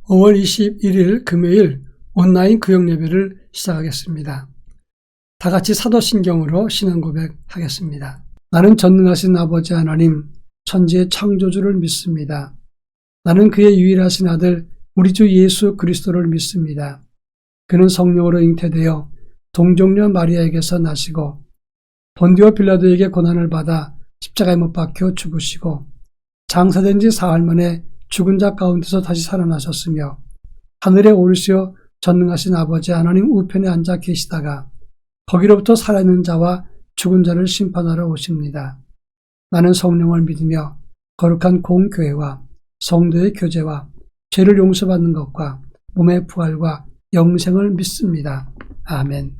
5월 21일 금요일 온라인 구역예배를 시작하겠습니다. 다 같이 사도신경으로 신앙고백 하겠습니다. 나는 전능하신 아버지 하나님, 천지의 창조주를 믿습니다. 나는 그의 유일하신 아들 우리 주 예수 그리스도를 믿습니다. 그는 성령으로 잉태되어 동정녀 마리아에게서 나시고 본디오 빌라도에게 고난을 받아 십자가에 못 박혀 죽으시고 장사된 지 사흘 만에 죽은 자 가운데서 다시 살아나셨으며 하늘에 오르시어 전능하신 아버지 하나님 우편에 앉아 계시다가 거기로부터 살아있는 자와 죽은 자를 심판하러 오십니다. 나는 성령을 믿으며 거룩한 공교회와 성도의 교제와 죄를 용서받는 것과 몸의 부활과 영생을 믿습니다. 아멘.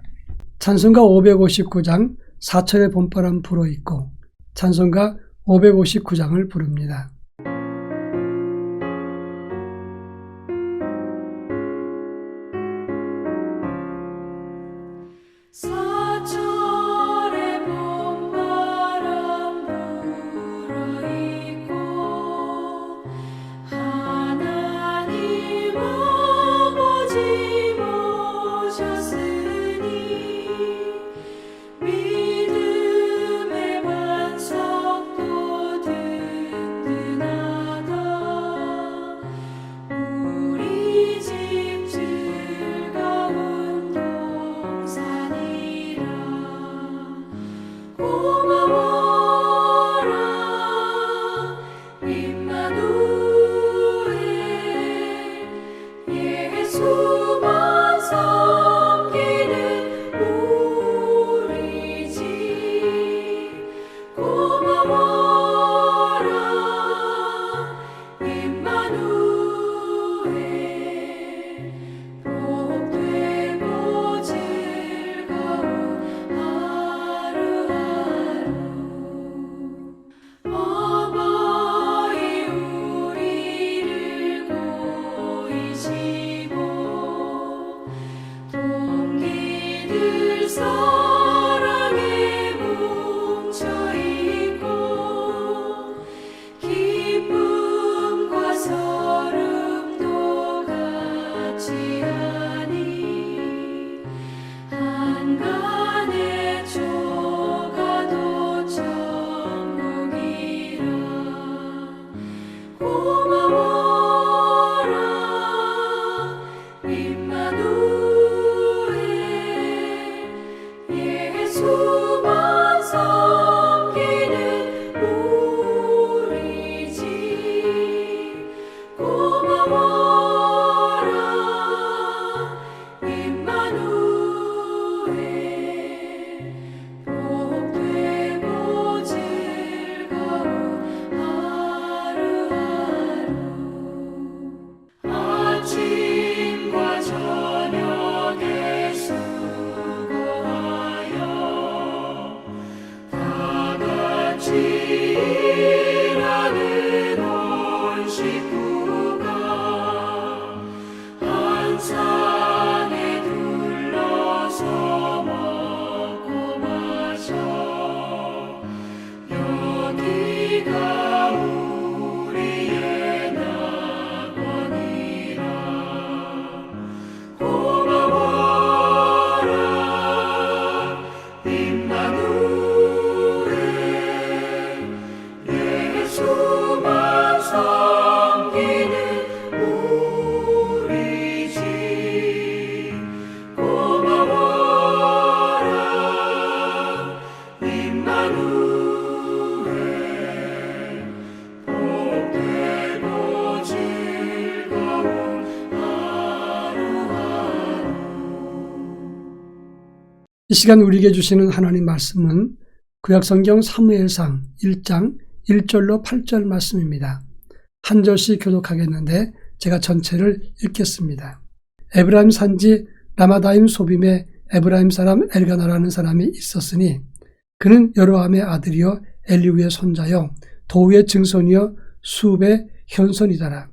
찬송가 559장 4철의 봄바람 불어있고 찬송가 559장을 부릅니다. 이 시간 우리에게 주시는 하나님 말씀은 구약성경 사무엘상 1장 1절로 8절 말씀입니다. 한 절씩 교독하겠는데 제가 전체를 읽겠습니다. 에브라임 산지 라마다임 소빔에 에브라임 사람 엘가나라는 사람이 있었으니 그는 여로함의 아들이요 엘리후의 손자요 도우의 증손이요 수읍의 현손이더라.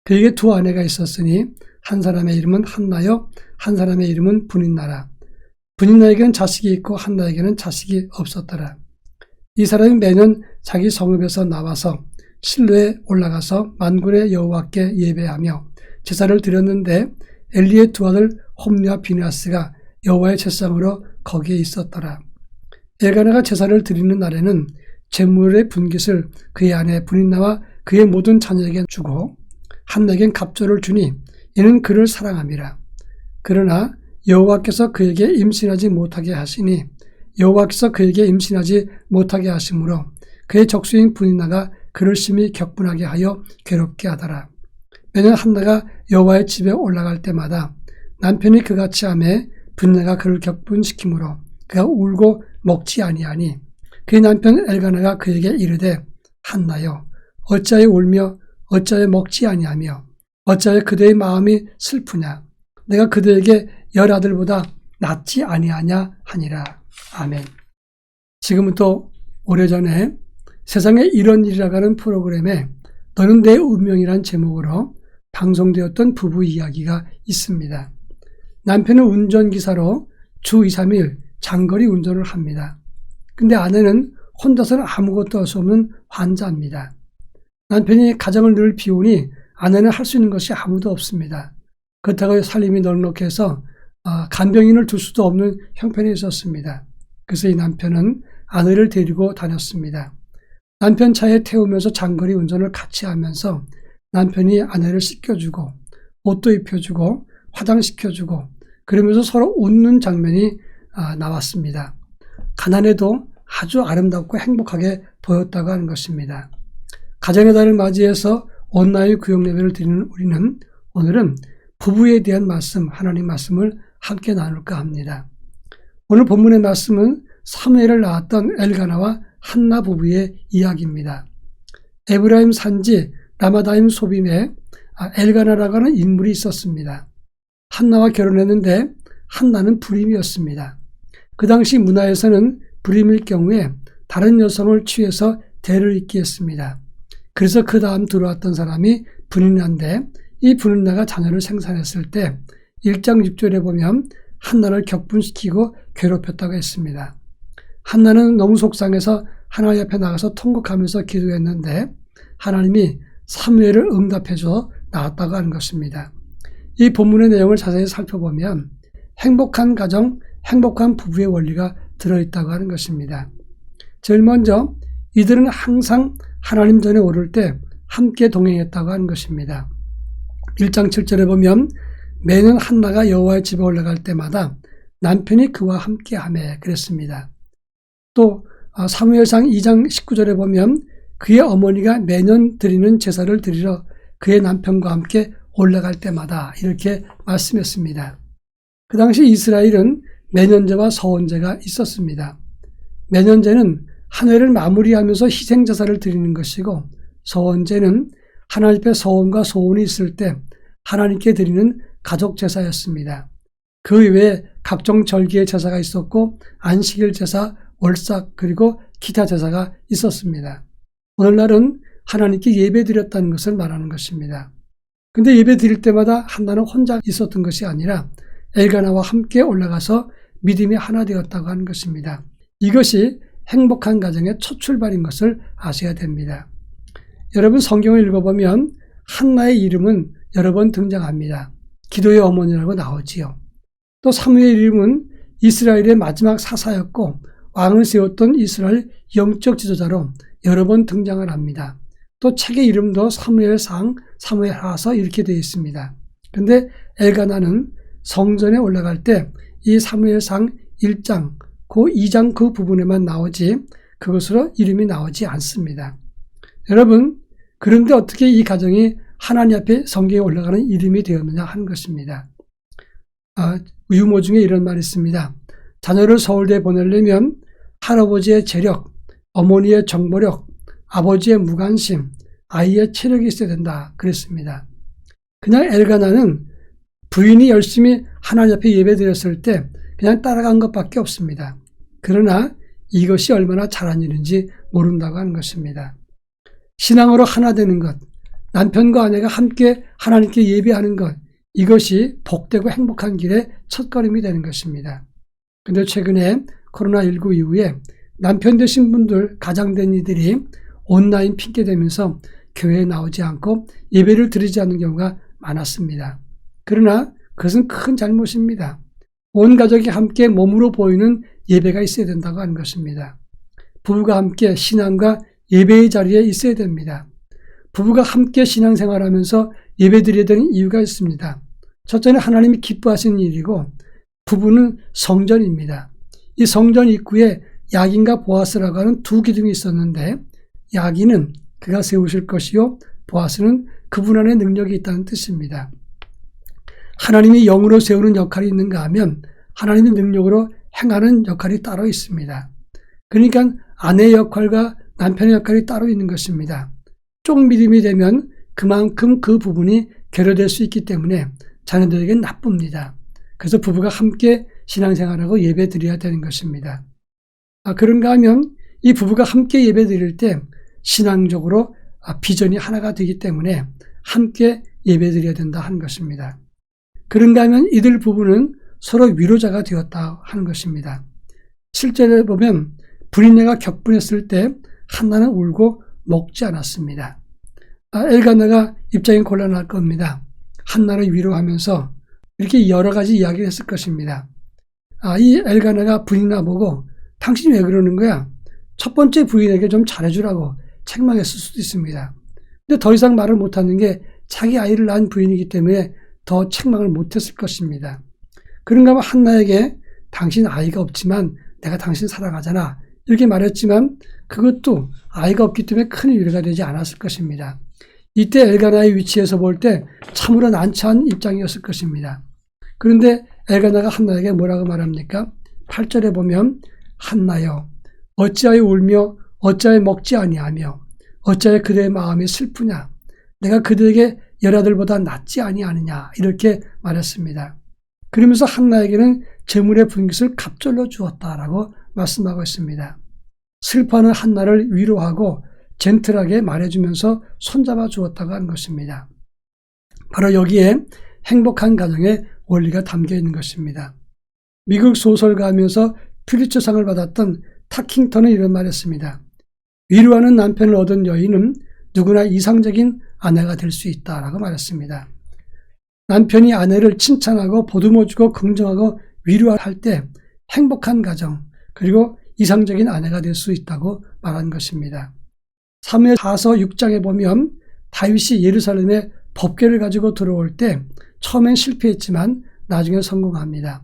그에게 두 아내가 있었으니 한 사람의 이름은 한나요 한 사람의 이름은 분인나라. 분인나에게는 자식이 있고 한나에게는 자식이 없었더라. 이 사람이 매년 자기 성읍에서 나와서 실로에 올라가서 만군의 여호와께 예배하며 제사를 드렸는데 엘리의 두 아들 홈리와 비느하스가 여호와의 제사장으로 거기에 있었더라. 엘가나가 제사를 드리는 날에는 제물의 분깃을 그의 아내 브닌나와 그의 모든 자녀에게 주고 한나에겐 갑조를 주니 이는 그를 사랑함이라. 그러나 여호와께서 그에게 임신하지 못하게 하시니 여호와께서 그에게 임신하지 못하게 하심으로 그의 적수인 브닌나가 그를 심히 격분하게 하여 괴롭게 하더라. 매년 한나가 여호와의 집에 올라갈 때마다 남편이 그같이 하매 브닌나가 그를 격분시키므로 그가 울고 먹지 아니하니 그의 남편 엘가나가 그에게 이르되 한나여 어찌하여 울며 어찌하여 먹지 아니하며 어찌하여 그대의 마음이 슬프냐 내가 그대에게 10아들보다 낫지 아니하냐 하니라. 아멘. 지금부터 오래전에 세상에 이런 일이라고 하는 프로그램에 너는 내 운명이란 제목으로 방송되었던 부부 이야기가 있습니다. 남편은 운전기사로 주 2, 3일 장거리 운전을 합니다. 근데 아내는 혼자서는 아무것도 할 수 없는 환자입니다. 남편이 가정을 늘 비우니 아내는 할 수 있는 것이 아무도 없습니다. 그렇다고 살림이 넉넉해서 간병인을 둘 수도 없는 형편이 있었습니다. 그래서 이 남편은 아내를 데리고 다녔습니다. 남편 차에 태우면서 장거리 운전을 같이 하면서 남편이 아내를 씻겨주고 옷도 입혀주고 화장시켜주고 그러면서 서로 웃는 장면이 나왔습니다. 가난해도 아주 아름답고 행복하게 보였다고 하는 것입니다. 가정의 달을 맞이해서 온라인 구역 예배를 드리는 우리는 오늘은 부부에 대한 말씀, 하나님 말씀을 함께 나눌까 합니다. 오늘 본문의 말씀은 사무엘을 낳았던 엘가나와 한나 부부의 이야기입니다. 에브라임 산지 라마다임 소빔에 엘가나라고 하는 인물이 있었습니다. 한나와 결혼했는데 한나는 불임이었습니다. 그 당시 문화에서는 불임일 경우에 다른 여성을 취해서 대를 잇게 했습니다. 그래서 그 다음 들어왔던 사람이 브닌나인데 이 브닌나가 자녀를 생산했을 때 1장 6절에 보면 한나를 격분시키고 괴롭혔다고 했습니다. 한나는 너무 속상해서 하나님 앞에 나가서 통곡하면서 기도했는데 하나님이 사무엘을 응답해줘 나왔다고 하는 것입니다. 이 본문의 내용을 자세히 살펴보면 행복한 가정, 행복한 부부의 원리가 들어있다고 하는 것입니다. 제일 먼저 이들은 항상 하나님 전에 오를 때 함께 동행했다고 하는 것입니다. 1장 7절에 보면 매년 한나가 여호와의 집에 올라갈 때마다 남편이 그와 함께하며 그랬습니다. 또 사무엘상 2장 19절에 보면 그의 어머니가 매년 드리는 제사를 드리러 그의 남편과 함께 올라갈 때마다 이렇게 말씀했습니다. 그 당시 이스라엘은 매년제와 서원제가 있었습니다. 매년제는 한 해를 마무리하면서 희생제사를 드리는 것이고 서원제는 하나님 앞에 서원과 소원이 있을 때 하나님께 드리는 가족제사였습니다. 그 외에 각종 절기의 제사가 있었고 안식일 제사, 월삭 그리고 기타 제사가 있었습니다. 오늘날은 하나님께 예배 드렸다는 것을 말하는 것입니다. 근데 예배 드릴 때마다 한나는 혼자 있었던 것이 아니라 엘가나와 함께 올라가서 믿음이 하나 되었다고 하는 것입니다. 이것이 행복한 가정의 첫 출발인 것을 아셔야 됩니다. 여러분 성경을 읽어보면 한나의 이름은 여러 번 등장합니다. 기도의 어머니라고 나오지요. 또 사무엘 이름은 이스라엘의 마지막 사사였고 왕을 세웠던 이스라엘 영적 지도자로 여러 번 등장을 합니다. 또 책의 이름도 사무엘상, 사무엘하서 이렇게 되어 있습니다. 그런데 엘가나는 성전에 올라갈 때 이 사무엘상 1장, 그 2장 그 부분에만 나오지 그것으로 이름이 나오지 않습니다. 여러분, 그런데 어떻게 이 가정이 하나님 앞에 성경에 올라가는 이름이 되었느냐 하는 것입니다. 유모 중에 이런 말이 있습니다. 자녀를 서울대에 보내려면 할아버지의 재력, 어머니의 정보력, 아버지의 무관심, 아이의 체력이 있어야 된다 그랬습니다. 그냥 엘가나는 부인이 열심히 하나님 앞에 예배드렸을 때 그냥 따라간 것밖에 없습니다. 그러나 이것이 얼마나 잘한 일인지 모른다고 하는 것입니다. 신앙으로 하나 되는 것, 남편과 아내가 함께 하나님께 예배하는 것, 이것이 복되고 행복한 길의 첫걸음이 되는 것입니다. 그런데 최근에 코로나19 이후에 남편 되신 분들, 가장된 이들이 온라인 핑계 대면서 교회에 나오지 않고 예배를 드리지 않는 경우가 많았습니다. 그러나 그것은 큰 잘못입니다. 온 가족이 함께 몸으로 보이는 예배가 있어야 된다고 하는 것입니다. 부부가 함께 신앙과 예배의 자리에 있어야 됩니다. 부부가 함께 신앙생활하면서 예배드려야 되는 이유가 있습니다. 첫째는 하나님이 기뻐하시는 일이고, 부부는 성전입니다. 이 성전 입구에 야긴과 보아스라고 하는 두 기둥이 있었는데, 야긴은 그가 세우실 것이요 보아스는 그분 안에 능력이 있다는 뜻입니다. 하나님이 영으로 세우는 역할이 있는가 하면 하나님의 능력으로 행하는 역할이 따로 있습니다. 그러니까 아내의 역할과 남편의 역할이 따로 있는 것입니다. 쪽믿음이 되면 그만큼 그 부분이 결여될 수 있기 때문에 자녀들에게 나쁩니다. 그래서 부부가 함께 신앙생활하고 예배 드려야 되는 것입니다. 그런가 하면 이 부부가 함께 예배 드릴 때 신앙적으로 비전이 하나가 되기 때문에 함께 예배 드려야 된다 하는 것입니다. 그런가 하면 이들 부부는 서로 위로자가 되었다 하는 것입니다. 실제로 보면 불임녀가 격분했을 때 한나는 울고 먹지 않았습니다. 엘가나가 입장이 곤란할 겁니다. 한나를 위로하면서 이렇게 여러 가지 이야기를 했을 것입니다. 이 엘가나가 부인 나보고 당신이 왜 그러는 거야? 첫 번째 부인에게 좀 잘해주라고 책망했을 수도 있습니다. 근데 더 이상 말을 못하는 게 자기 아이를 낳은 부인이기 때문에 더 책망을 못했을 것입니다. 그런가 하면 한나에게 당신 아이가 없지만 내가 당신 사랑하잖아 이렇게 말했지만 그것도 아이가 없기 때문에 큰 위로가 되지 않았을 것입니다. 이때 엘가나의 위치에서 볼 때 참으로 난처한 입장이었을 것입니다. 그런데 엘가나가 한나에게 뭐라고 말합니까? 8절에 보면 한나여 어찌하여 울며 어찌하여 먹지 아니하며 어찌하여 그대의 마음이 슬프냐 내가 그들에게 열아들보다 낫지 아니하느냐 이렇게 말했습니다. 그러면서 한나에게는 재물의 분깃을 갑절로 주었다라고 말씀하고 있습니다. 슬퍼하는 한나를 위로하고 젠틀하게 말해주면서 손잡아 주었다고 하는 것입니다. 바로 여기에 행복한 가정의 원리가 담겨 있는 것입니다. 미국 소설가하면서 퓰리처상을 받았던 타킹턴은 이런 말을 했습니다. 위로하는 남편을 얻은 여인은 누구나 이상적인 아내가 될 수 있다라고 말했습니다. 남편이 아내를 칭찬하고 보듬어주고 긍정하고 위로할 때 행복한 가정 그리고 이상적인 아내가 될 수 있다고 말한 것입니다. 사무엘하서 6장에 보면 다윗이 예루살렘에 법궤를 가지고 들어올 때 처음엔 실패했지만 나중에 성공합니다.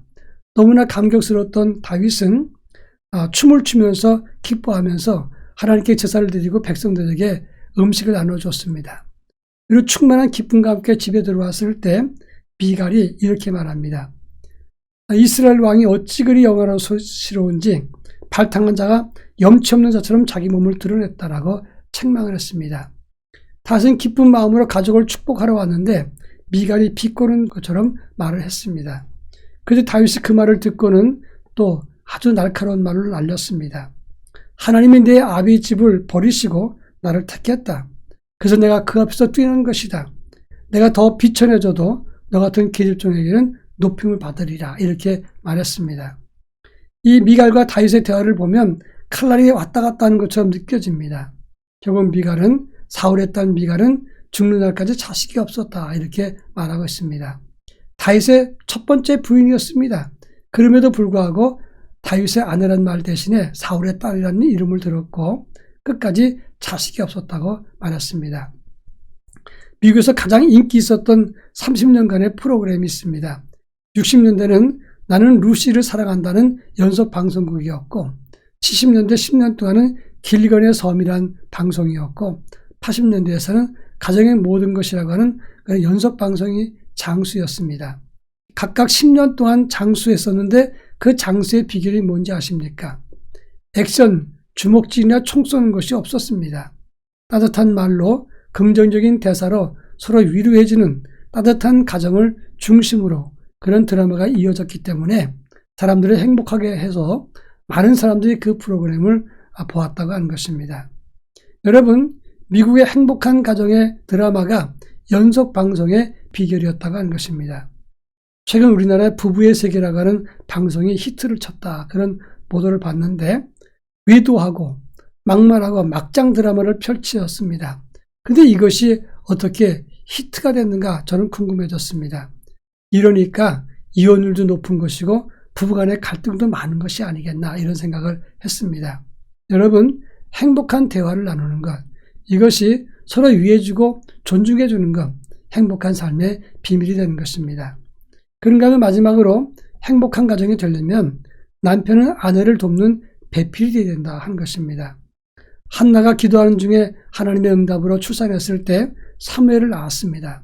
너무나 감격스러웠던 다윗은 춤을 추면서 기뻐하면서 하나님께 제사를 드리고 백성들에게 음식을 나눠줬습니다. 그리고 충만한 기쁨과 함께 집에 들어왔을 때 미갈이 이렇게 말합니다. 이스라엘 왕이 어찌 그리 영화로스러운지 발탕한 자가 염치 없는 자처럼 자기 몸을 드러냈다라고 책망을 했습니다. 다윗은 기쁜 마음으로 가족을 축복하러 왔는데 미갈이 비꼬는 것처럼 말을 했습니다. 그런데 다윗이 그 말을 듣고는 또 아주 날카로운 말로 날렸습니다. 하나님이 내 아비 집을 버리시고 나를 택했다. 그래서 내가 그 앞에서 뛰는 것이다. 내가 더 비천해져도 너 같은 계집종에게는 높임을 받으리라 이렇게 말했습니다. 이 미갈과 다윗의 대화를 보면 칼날이 왔다 갔다 하는 것처럼 느껴집니다. 결국 미갈은 사울의 딸 미갈은 죽는 날까지 자식이 없었다 이렇게 말하고 있습니다. 다윗의 첫 번째 부인이었습니다. 그럼에도 불구하고 다윗의 아내란 말 대신에 사울의 딸이라는 이름을 들었고 끝까지 자식이 없었다고 말했습니다. 미국에서 가장 인기 있었던 30년간의 프로그램이 있습니다. 60년대는 나는 루시를 사랑한다는 연속 방송국이었고 70년대 10년 동안은 길건의 섬이란 방송이었고 80년대에서는 가정의 모든 것이라고 하는 연속 방송이 장수였습니다. 각각 10년 동안 장수했었는데 그 장수의 비결이 뭔지 아십니까? 액션, 주먹질이나 총 쏘는 것이 없었습니다. 따뜻한 말로 긍정적인 대사로 서로 위로해주는 따뜻한 가정을 중심으로 그런 드라마가 이어졌기 때문에 사람들을 행복하게 해서 많은 사람들이 그 프로그램을 보았다고 하는 것입니다. 여러분, 미국의 행복한 가정의 드라마가 연속 방송의 비결이었다고 하는 것입니다. 최근 우리나라의 부부의 세계라고 하는 방송이 히트를 쳤다 그런 보도를 봤는데 위도하고 막말하고 막장 드라마를 펼치었습니다. 근데 이것이 어떻게 히트가 됐는가 저는 궁금해졌습니다. 이러니까 이혼율도 높은 것이고 부부간의 갈등도 많은 것이 아니겠나 이런 생각을 했습니다. 여러분, 행복한 대화를 나누는 것, 이것이 서로 위해주고 존중해주는 것, 행복한 삶의 비밀이 되는 것입니다. 그런가 하면 마지막으로 행복한 가정이 되려면 남편은 아내를 돕는 배필이 되어야 된다 하는 것입니다. 한나가 기도하는 중에 하나님의 응답으로 출산했을 때 사무엘을 낳았습니다.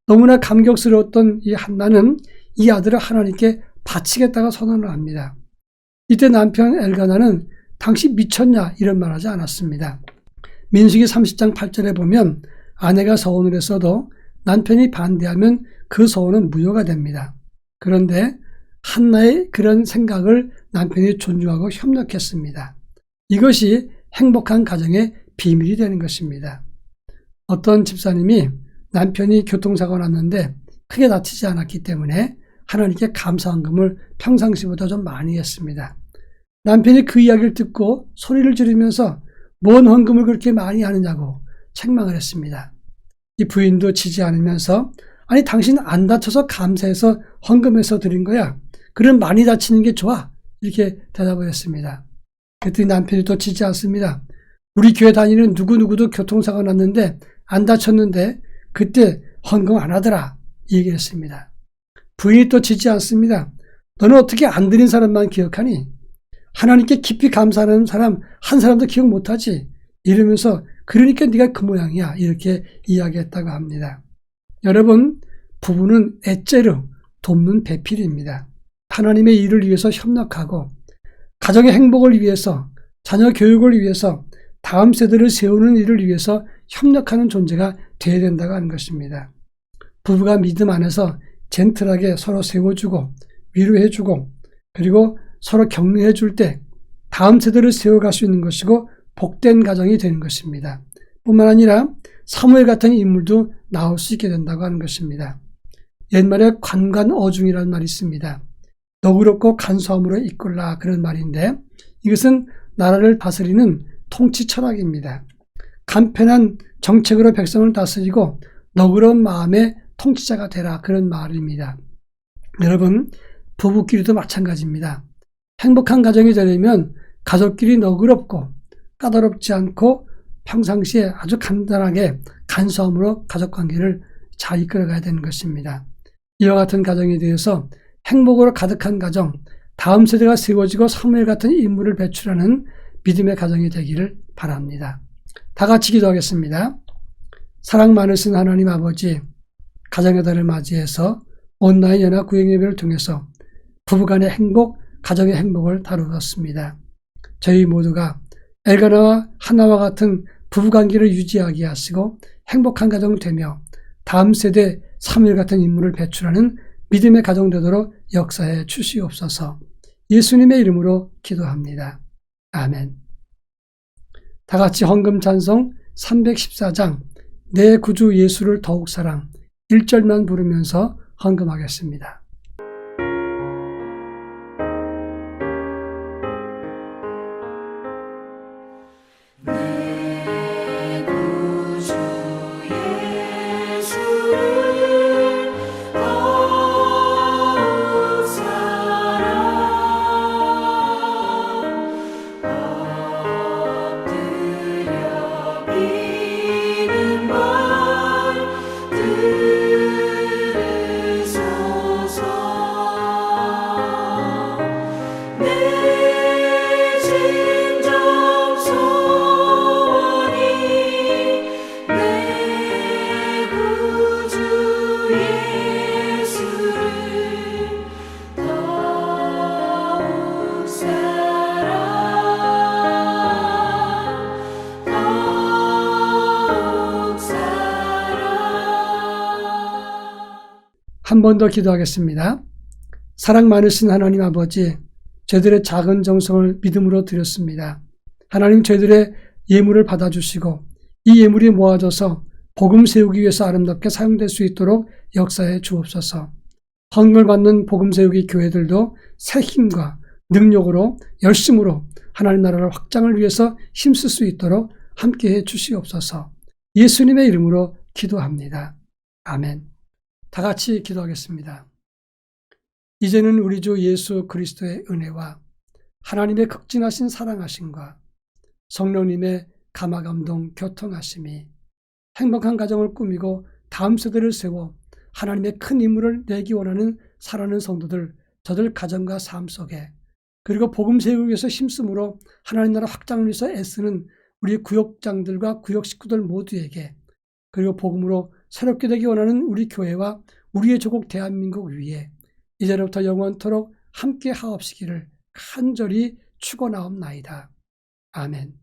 너무나 감격스러웠던 이 한나는 이 아들을 하나님께 바치겠다고 선언을 합니다. 이때 남편 엘가나는 당신 미쳤냐 이런 말하지 않았습니다. 민수기 30장 8절에 보면 아내가 서원을 했어도 남편이 반대하면 그 서원은 무효가 됩니다. 그런데 한나의 그런 생각을 남편이 존중하고 협력했습니다. 이것이 행복한 가정의 비밀이 되는 것입니다. 어떤 집사님이 남편이 교통사고가 났는데 크게 다치지 않았기 때문에 하나님께 감사헌금을 평상시보다 좀 많이 했습니다. 남편이 그 이야기를 듣고 소리를 지르면서 뭔 헌금을 그렇게 많이 하느냐고 책망을 했습니다. 이 부인도 지지 않으면서 아니 당신 안 다쳐서 감사해서 헌금해서 드린 거야. 그럼 많이 다치는 게 좋아. 이렇게 대답을 했습니다. 그랬더니 남편이 또 지지 않습니다. 우리 교회 다니는 누구누구도 교통사고가 났는데 안 다쳤는데 그때 헌금 안 하더라. 이 얘기를 했습니다. 부인이 또 지지 않습니다. 너는 어떻게 안 드린 사람만 기억하니? 하나님께 깊이 감사하는 사람 한 사람도 기억 못하지. 이러면서 그러니까 네가 그 모양이야. 이렇게 이야기했다고 합니다. 여러분, 부부는 애째로 돕는 배필입니다. 하나님의 일을 위해서 협력하고 가정의 행복을 위해서 자녀 교육을 위해서 다음 세대를 세우는 일을 위해서 협력하는 존재가 되어야 된다고 하는 것입니다. 부부가 믿음 안에서 젠틀하게 서로 세워주고 위로해주고 그리고 서로 격려해 줄 때 다음 세대를 세워갈 수 있는 것이고 복된 가정이 되는 것입니다. 뿐만 아니라 사무엘 같은 인물도 나올 수 있게 된다고 하는 것입니다. 옛말에 관관어중이라는 말이 있습니다. 너그럽고 간소함으로 이끌라 그런 말인데 이것은 나라를 다스리는 통치 철학입니다. 간편한 정책으로 백성을 다스리고 너그러운 마음의 통치자가 되라 그런 말입니다. 여러분, 부부끼리도 마찬가지입니다. 행복한 가정이 되려면 가족끼리 너그럽고 까다롭지 않고 평상시에 아주 간단하게 간소함으로 가족관계를 잘 이끌어가야 되는 것입니다. 이와 같은 가정에 대해서 행복으로 가득한 가정, 다음 세대가 세워지고 사무엘 같은 인물을 배출하는 믿음의 가정이 되기를 바랍니다. 다 같이 기도하겠습니다. 사랑 많으신 하나님 아버지, 가정의 달을 맞이해서 온라인 연합 구역예배를 통해서 부부간의 행복, 가정의 행복을 다루었습니다. 저희 모두가 엘가나와 하나와 같은 부부관계를 유지하게 하시고 행복한 가정 되며 다음 세대 사무엘 같은 인물을 배출하는 믿음의 가정 되도록 역사해 주시옵소서. 예수님의 이름으로 기도합니다. 아멘. 다 같이 헌금 찬송 314장 내 구주 예수를 더욱 사랑 1절만 부르면서 헌금하겠습니다. 한 번 더 기도하겠습니다. 사랑 많으신 하나님 아버지, 저희들의 작은 정성을 믿음으로 드렸습니다. 하나님 저희들의 예물을 받아주시고 이 예물이 모아져서 복음 세우기 위해서 아름답게 사용될 수 있도록 역사해 주옵소서. 헌금을 받는 복음 세우기 교회들도 새 힘과 능력으로 열심으로 하나님 나라를 확장을 위해서 힘쓸 수 있도록 함께해 주시옵소서. 예수님의 이름으로 기도합니다. 아멘. 다 같이 기도하겠습니다. 이제는 우리 주 예수 그리스도의 은혜와 하나님의 극진하신 사랑하심과 성령님의 감화감동 교통하심이 행복한 가정을 꾸미고 다음 세대를 세워 하나님의 큰 임무를 내기 원하는 사랑하는 성도들, 저들 가정과 삶 속에, 그리고 복음 세우기 위해서 힘쓰므로 하나님 나라 확장을 위해서 애쓰는 우리 구역장들과 구역 식구들 모두에게, 그리고 복음으로 새롭게 되기 원하는 우리 교회와 우리의 조국 대한민국 위에 이제로부터 영원토록 함께 하옵시기를 간절히 축원하옵나이다. 아멘.